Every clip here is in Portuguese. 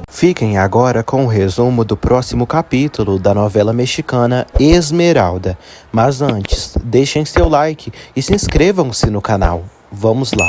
Fiquem agora com o resumo do próximo capítulo da novela mexicana Esmeralda. Mas antes, deixem seu like e se inscrevam-se no canal. Vamos lá.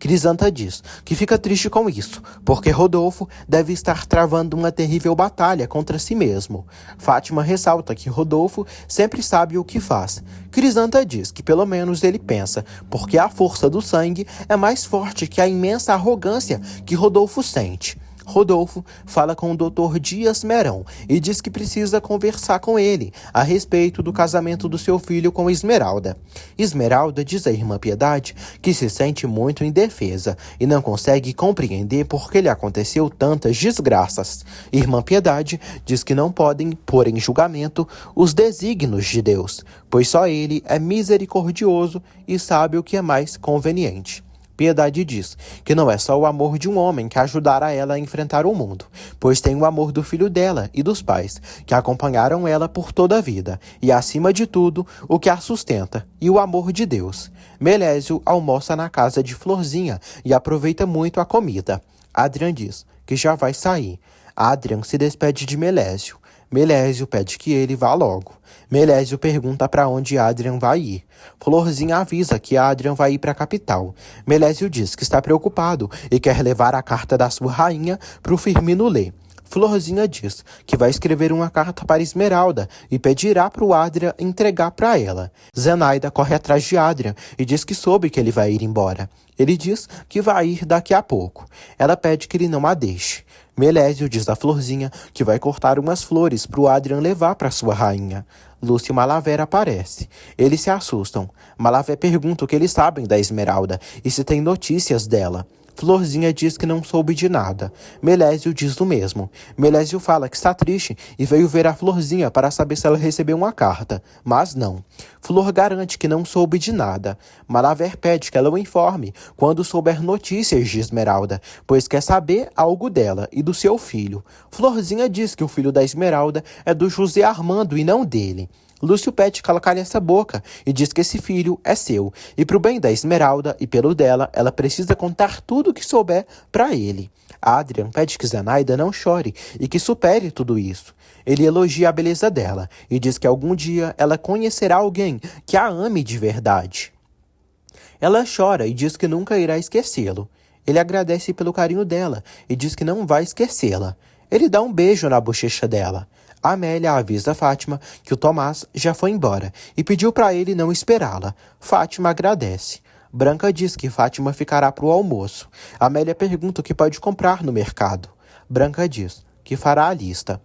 Crisanta diz que fica triste com isso, porque Rodolfo deve estar travando uma terrível batalha contra si mesmo. Fátima ressalta que Rodolfo sempre sabe o que faz. Crisanta diz que pelo menos ele pensa, porque a força do sangue é mais forte que a imensa arrogância que Rodolfo sente. Rodolfo fala com o Dr. Dias Merão e diz que precisa conversar com ele a respeito do casamento do seu filho com Esmeralda. Esmeralda diz à irmã Piedade que se sente muito indefesa e não consegue compreender por que lhe aconteceu tantas desgraças. Irmã Piedade diz que não podem pôr em julgamento os desígnios de Deus, pois só ele é misericordioso e sabe o que é mais conveniente. Piedade diz que não é só o amor de um homem que ajudará ela a enfrentar o mundo, pois tem o amor do filho dela e dos pais, que acompanharam ela por toda a vida, e acima de tudo, o que a sustenta, e o amor de Deus. Melésio almoça na casa de Florzinha e aproveita muito a comida. Adrian diz que já vai sair. Adrian se despede de Melésio. Melésio pede que ele vá logo. Melésio pergunta para onde Adrian vai ir. Florzinha avisa que Adrian vai ir para a capital. Melésio diz que está preocupado e quer levar a carta da sua rainha para o Firmino ler. Florzinha diz que vai escrever uma carta para Esmeralda e pedirá para o Adrian entregar para ela. Zenaida corre atrás de Adrian e diz que soube que ele vai ir embora. Ele diz que vai ir daqui a pouco. Ela pede que ele não a deixe. Melésio diz a Florzinha que vai cortar umas flores para o Adrian levar para sua rainha. Lúcio e Malavé aparecem. Eles se assustam. Malavé pergunta o que eles sabem da Esmeralda e se tem notícias dela. Florzinha diz que não soube de nada. Melésio diz o mesmo. Melésio fala que está triste e veio ver a Florzinha para saber se ela recebeu uma carta, mas não. Flor garante que não soube de nada. Malavé pede que ela o informe quando souber notícias de Esmeralda, pois quer saber algo dela e do seu filho. Florzinha diz que o filho da Esmeralda é do José Armando e não dele. Lúcio pede que ela cale essa boca e diz que esse filho é seu. E pro bem da Esmeralda e pelo dela, ela precisa contar tudo o que souber para ele. Adrian pede que Zenaida não chore e que supere tudo isso. Ele elogia a beleza dela e diz que algum dia ela conhecerá alguém que a ame de verdade. Ela chora e diz que nunca irá esquecê-lo. Ele agradece pelo carinho dela e diz que não vai esquecê-la. Ele dá um beijo na bochecha dela. Amélia avisa Fátima que o Tomás já foi embora e pediu para ele não esperá-la. Fátima agradece. Branca diz que Fátima ficará para o almoço. Amélia pergunta o que pode comprar no mercado. Branca diz que fará a lista.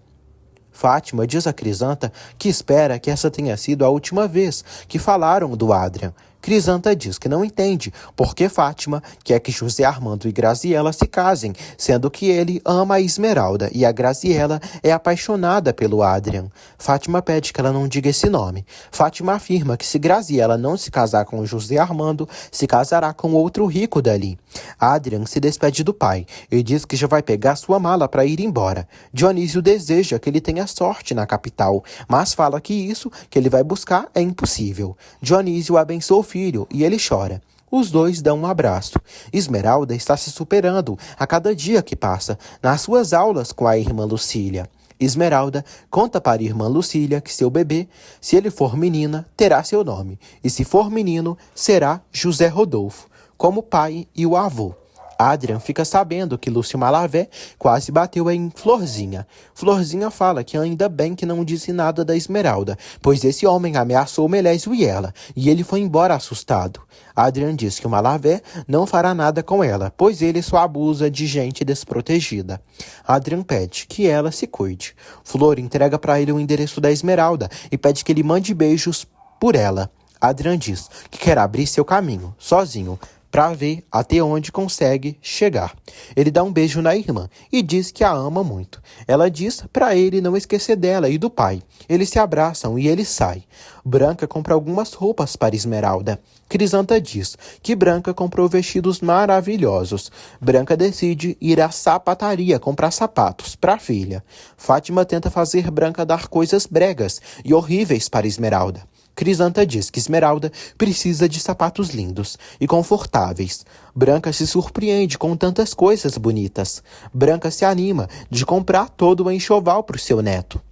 Fátima diz a Crisanta que espera que essa tenha sido a última vez que falaram do Adrian. Crisanta diz que não entende porque Fátima quer que José Armando e Graziella se casem, sendo que ele ama a Esmeralda e a Graziella é apaixonada pelo Adrian. Fátima pede que ela não diga esse nome. Fátima afirma que se Graziella não se casar com José Armando, se casará com outro rico dali. Adrian se despede do pai e diz que já vai pegar sua mala para ir embora. Dionísio deseja que ele tenha sorte na capital, mas fala que isso que ele vai buscar é impossível. Dionísio abençoa o filho e ele chora. Os dois dão um abraço. Esmeralda está se superando a cada dia que passa nas suas aulas com a irmã Lucília. Esmeralda conta para a irmã Lucília que seu bebê, se ele for menina, terá seu nome, e se for menino, será José Rodolfo, como o pai e o avô. Adrian fica sabendo que Lúcio Malavé quase bateu em Florzinha. Florzinha fala que ainda bem que não disse nada da Esmeralda, pois esse homem ameaçou Melésio e ela, e ele foi embora assustado. Adrian diz que o Malavé não fará nada com ela, pois ele só abusa de gente desprotegida. Adrian pede que ela se cuide. Flor entrega para ele o endereço da Esmeralda e pede que ele mande beijos por ela. Adrian diz que quer abrir seu caminho, sozinho, para ver até onde consegue chegar. Ele dá um beijo na irmã e diz que a ama muito. Ela diz para ele não esquecer dela e do pai. Eles se abraçam e ele sai. Branca compra algumas roupas para Esmeralda. Crisanta diz que Branca comprou vestidos maravilhosos. Branca decide ir à sapataria comprar sapatos para a filha. Fátima tenta fazer Branca dar coisas bregas e horríveis para Esmeralda. Crisanta diz que Esmeralda precisa de sapatos lindos e confortáveis. Branca se surpreende com tantas coisas bonitas. Branca se anima de comprar todo o enxoval para o seu neto.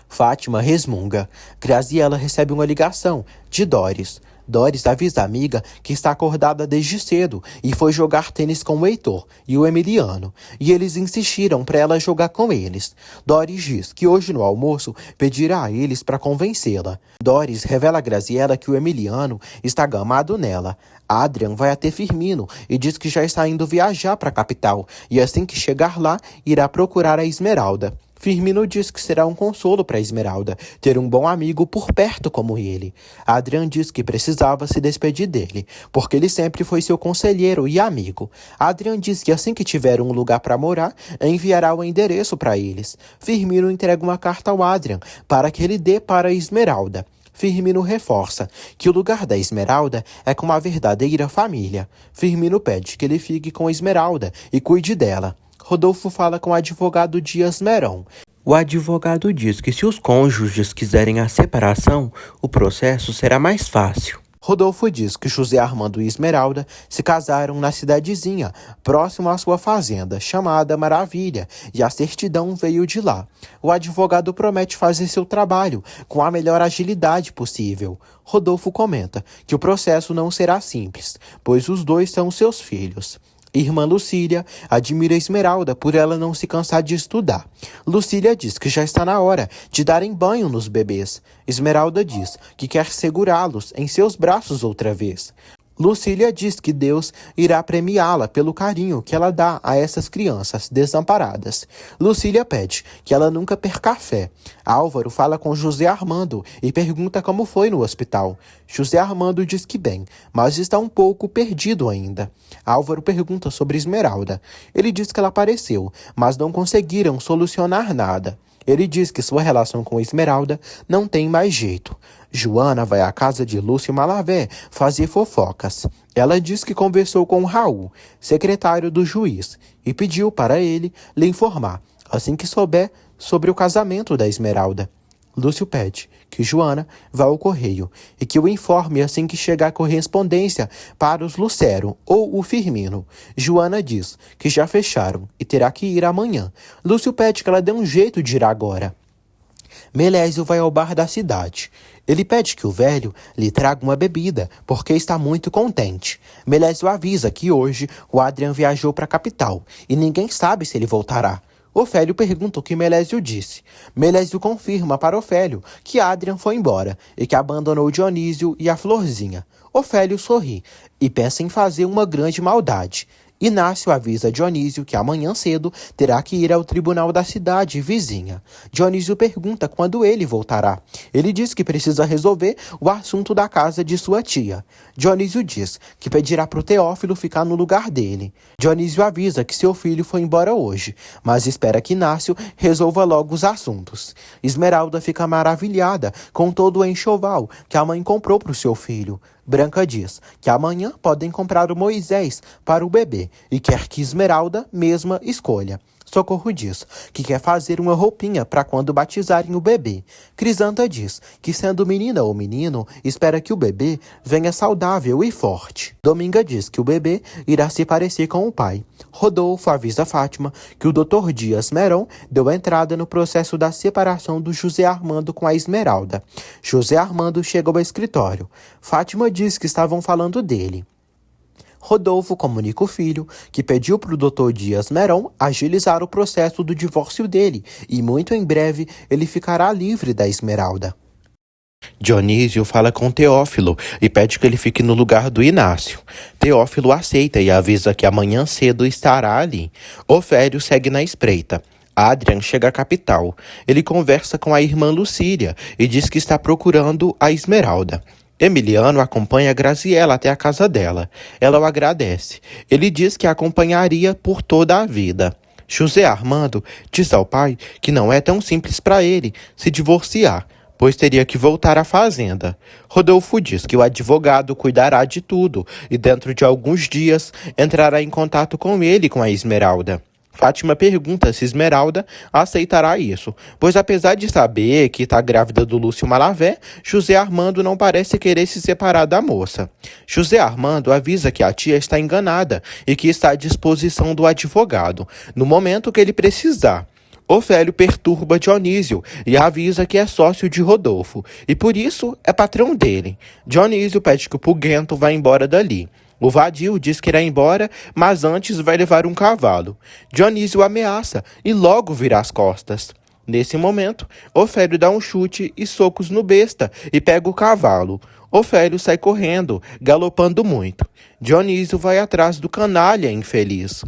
Fátima resmunga. Graziela recebe uma ligação de Doris. Doris avisa a amiga que está acordada desde cedo e foi jogar tênis com o Heitor e o Emiliano, e eles insistiram para ela jogar com eles. Doris diz que hoje no almoço pedirá a eles para convencê-la. Doris revela a Graziela que o Emiliano está gamado nela. Adrian vai até Firmino e diz que já está indo viajar para a capital, e assim que chegar lá, irá procurar a Esmeralda. Firmino diz que será um consolo para Esmeralda ter um bom amigo por perto como ele. Adrian diz que precisava se despedir dele, porque ele sempre foi seu conselheiro e amigo. Adrian diz que assim que tiver um lugar para morar, enviará o endereço para eles. Firmino entrega uma carta ao Adrian para que ele dê para Esmeralda. Firmino reforça que o lugar da Esmeralda é com uma verdadeira família. Firmino pede que ele fique com Esmeralda e cuide dela. Rodolfo fala com o advogado Dias Meron. O advogado diz que se os cônjuges quiserem a separação, o processo será mais fácil. Rodolfo diz que José Armando e Esmeralda se casaram na cidadezinha, próximo à sua fazenda, chamada Maravilha, e a certidão veio de lá. O advogado promete fazer seu trabalho com a melhor agilidade possível. Rodolfo comenta que o processo não será simples, pois os dois são seus filhos. Irmã Lucília admira Esmeralda por ela não se cansar de estudar. Lucília diz que já está na hora de darem banho nos bebês. Esmeralda diz que quer segurá-los em seus braços outra vez. Lucília diz que Deus irá premiá-la pelo carinho que ela dá a essas crianças desamparadas. Lucília pede que ela nunca perca a fé. Álvaro fala com José Armando e pergunta como foi no hospital. José Armando diz que bem, mas está um pouco perdido ainda. Álvaro pergunta sobre Esmeralda. Ele diz que ela apareceu, mas não conseguiram solucionar nada. Ele diz que sua relação com Esmeralda não tem mais jeito. Joana vai à casa de Lúcio Malavé fazer fofocas. Ela diz que conversou com Raul, secretário do juiz, e pediu para ele lhe informar, assim que souber, sobre o casamento da Esmeralda. Lúcio pede que Joana vá ao correio e que o informe assim que chegar a correspondência para os Lucero ou o Firmino. Joana diz que já fecharam e terá que ir amanhã. Lúcio pede que ela dê um jeito de ir agora. Melésio vai ao bar da cidade. Ele pede que o velho lhe traga uma bebida, porque está muito contente. Melésio avisa que hoje o Adrian viajou para a capital e ninguém sabe se ele voltará. Ofélio pergunta o que Melésio disse. Melésio confirma para Ofélio que Adrian foi embora e que abandonou Dionísio e a Florzinha. Ofélio sorri e pensa em fazer uma grande maldade. Inácio avisa Dionísio que amanhã cedo terá que ir ao tribunal da cidade vizinha. Dionísio pergunta quando ele voltará. Ele diz que precisa resolver o assunto da casa de sua tia. Dionísio diz que pedirá para o Teófilo ficar no lugar dele. Dionísio avisa que seu filho foi embora hoje, mas espera que Inácio resolva logo os assuntos. Esmeralda fica maravilhada com todo o enxoval que a mãe comprou para o seu filho. Branca diz que amanhã podem comprar o Moisés para o bebê e quer que Esmeralda mesma escolha. Socorro diz que quer fazer uma roupinha para quando batizarem o bebê. Crisanta diz que, sendo menina ou menino, espera que o bebê venha saudável e forte. Dominga diz que o bebê irá se parecer com o pai. Rodolfo avisa Fátima que o Dr. Dias Meron deu entrada no processo da separação do José Armando com a Esmeralda. José Armando chega ao escritório. Fátima diz que estavam falando dele. Rodolfo comunica o filho que pediu para o Dr. Dias Meron agilizar o processo do divórcio dele e muito em breve ele ficará livre da Esmeralda. Dionísio fala com Teófilo e pede que ele fique no lugar do Inácio. Teófilo aceita e avisa que amanhã cedo estará ali. Ofélio segue na espreita. Adrian chega à capital. Ele conversa com a irmã Lucília e diz que está procurando a Esmeralda. Emiliano acompanha Graziela até a casa dela. Ela o agradece. Ele diz que a acompanharia por toda a vida. José Armando diz ao pai que não é tão simples para ele se divorciar, pois teria que voltar à fazenda. Rodolfo diz que o advogado cuidará de tudo e dentro de alguns dias entrará em contato com ele e com a Esmeralda. Fátima pergunta se Esmeralda aceitará isso, pois apesar de saber que está grávida do Lúcio Malavé, José Armando não parece querer se separar da moça. José Armando avisa que a tia está enganada e que está à disposição do advogado, no momento que ele precisar. Ofélio perturba Dionísio e avisa que é sócio de Rodolfo, e por isso é patrão dele. Dionísio pede que o Puguento vá embora dali. O vadio diz que irá embora, mas antes vai levar um cavalo. Dionísio ameaça e logo vira as costas. Nesse momento, Ofélio dá um chute e socos no besta e pega o cavalo. Ofélio sai correndo, galopando muito. Dionísio vai atrás do canalha infeliz.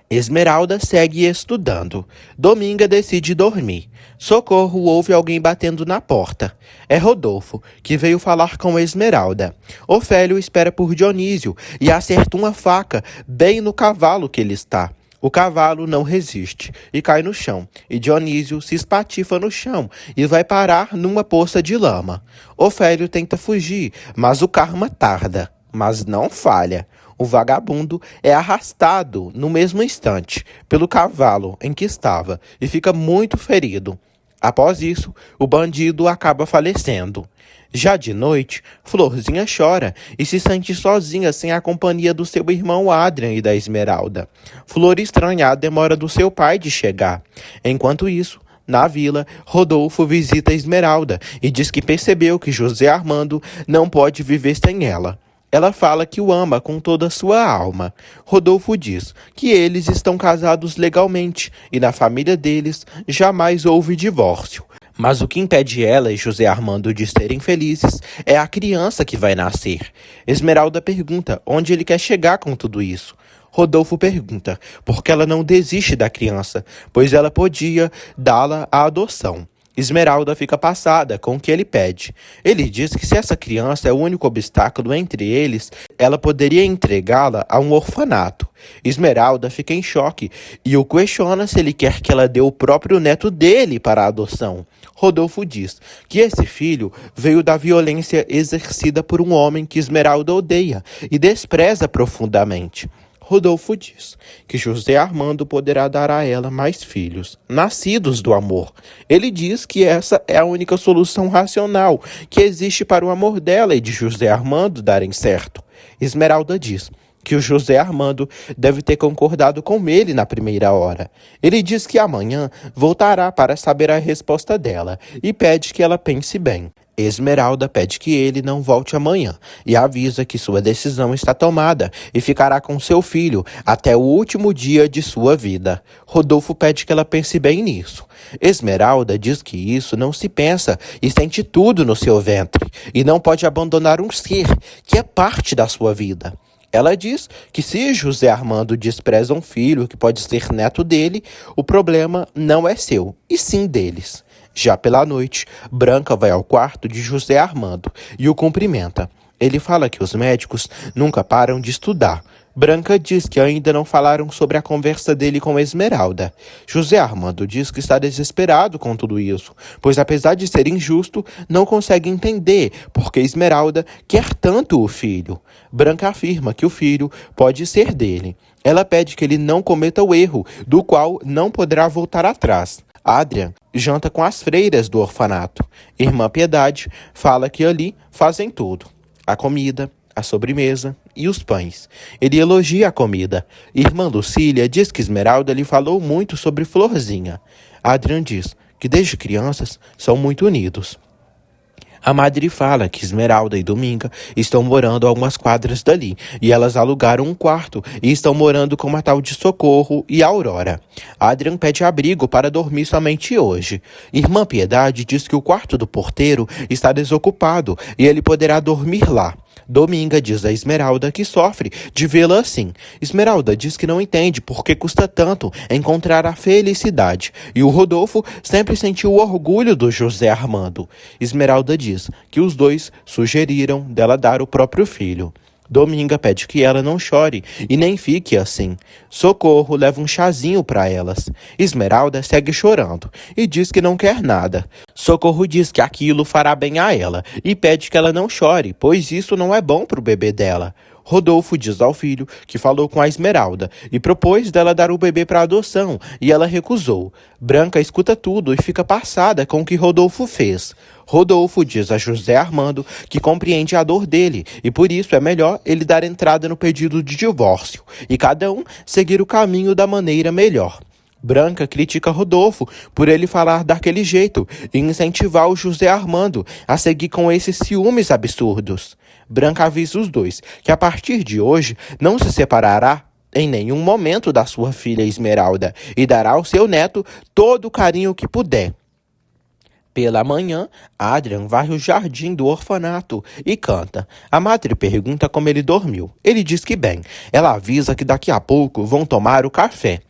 Esmeralda segue estudando. Dominga decide dormir. Socorro ouve alguém batendo na porta. É Rodolfo, que veio falar com Esmeralda. Ofélio espera por Dionísio e acerta uma faca bem no cavalo que ele está. O cavalo não resiste e cai no chão, e Dionísio se espatifa no chão e vai parar numa poça de lama. Ofélio tenta fugir, mas o karma tarda, mas não falha. O vagabundo é arrastado no mesmo instante pelo cavalo em que estava e fica muito ferido. Após isso, o bandido acaba falecendo. Já de noite, Florzinha chora e se sente sozinha sem a companhia do seu irmão Adrian e da Esmeralda. Flor estranha a demora do seu pai de chegar. Enquanto isso, na vila, Rodolfo visita Esmeralda e diz que percebeu que José Armando não pode viver sem ela. Ela fala que o ama com toda a sua alma. Rodolfo diz que eles estão casados legalmente e na família deles jamais houve divórcio. Mas o que impede ela e José Armando de serem felizes é a criança que vai nascer. Esmeralda pergunta onde ele quer chegar com tudo isso. Rodolfo pergunta por que ela não desiste da criança, pois ela podia dá-la à adoção. Esmeralda fica passada com o que ele pede. Ele diz que se essa criança é o único obstáculo entre eles, ela poderia entregá-la a um orfanato. Esmeralda fica em choque e o questiona se ele quer que ela dê o próprio neto dele para a adoção. Rodolfo diz que esse filho veio da violência exercida por um homem que Esmeralda odeia e despreza profundamente. Rodolfo diz que José Armando poderá dar a ela mais filhos, nascidos do amor. Ele diz que essa é a única solução racional que existe para o amor dela e de José Armando darem certo. Esmeralda diz que o José Armando deve ter concordado com ele na primeira hora. Ele diz que amanhã voltará para saber a resposta dela e pede que ela pense bem. Esmeralda pede que ele não volte amanhã e avisa que sua decisão está tomada e ficará com seu filho até o último dia de sua vida. Rodolfo pede que ela pense bem nisso. Esmeralda diz que isso não se pensa e sente tudo no seu ventre e não pode abandonar um ser que é parte da sua vida. Ela diz que se José Armando despreza um filho que pode ser neto dele, o problema não é seu, e sim deles. Já pela noite, Branca vai ao quarto de José Armando e o cumprimenta. Ele fala que os médicos nunca param de estudar. Branca diz que ainda não falaram sobre a conversa dele com Esmeralda. José Armando diz que está desesperado com tudo isso, pois apesar de ser injusto, não consegue entender porque Esmeralda quer tanto o filho. Branca afirma que o filho pode ser dele. Ela pede que ele não cometa o erro, do qual não poderá voltar atrás. Adrian janta com as freiras do orfanato. Irmã Piedade fala que ali fazem tudo: a comida, a sobremesa e os pães. Ele elogia a comida. Irmã Lucília diz que Esmeralda lhe falou muito sobre Florzinha. Adrian diz que desde crianças são muito unidos. A madre fala que Esmeralda e Dominga estão morando a umas quadras dali, e elas alugaram um quarto e estão morando com uma tal de Socorro e Aurora. Adrian pede abrigo para dormir somente hoje. Irmã Piedade diz que o quarto do porteiro está desocupado e ele poderá dormir lá. Dominga diz a Esmeralda que sofre de vê-la assim. Esmeralda diz que não entende por que custa tanto encontrar a felicidade, e o Rodolfo sempre sentiu o orgulho do José Armando. Esmeralda diz que os dois sugeriram dela dar o próprio filho. Dominga pede que ela não chore e nem fique assim. Socorro leva um chazinho para elas. Esmeralda segue chorando e diz que não quer nada. Socorro diz que aquilo fará bem a ela e pede que ela não chore, pois isso não é bom para o bebê dela. Rodolfo diz ao filho que falou com a Esmeralda e propôs dela dar o bebê para adoção, e ela recusou. Branca escuta tudo e fica passada com o que Rodolfo fez. Rodolfo diz a José Armando que compreende a dor dele e por isso é melhor ele dar entrada no pedido de divórcio e cada um seguir o caminho da maneira melhor. Branca critica Rodolfo por ele falar daquele jeito e incentivar o José Armando a seguir com esses ciúmes absurdos. Branca avisa os dois que a partir de hoje não se separará em nenhum momento da sua filha Esmeralda e dará ao seu neto todo o carinho que puder. Pela manhã, Adrian varre o jardim do orfanato e canta. A madre pergunta como ele dormiu. Ele diz que bem. Ela avisa que daqui a pouco vão tomar o café.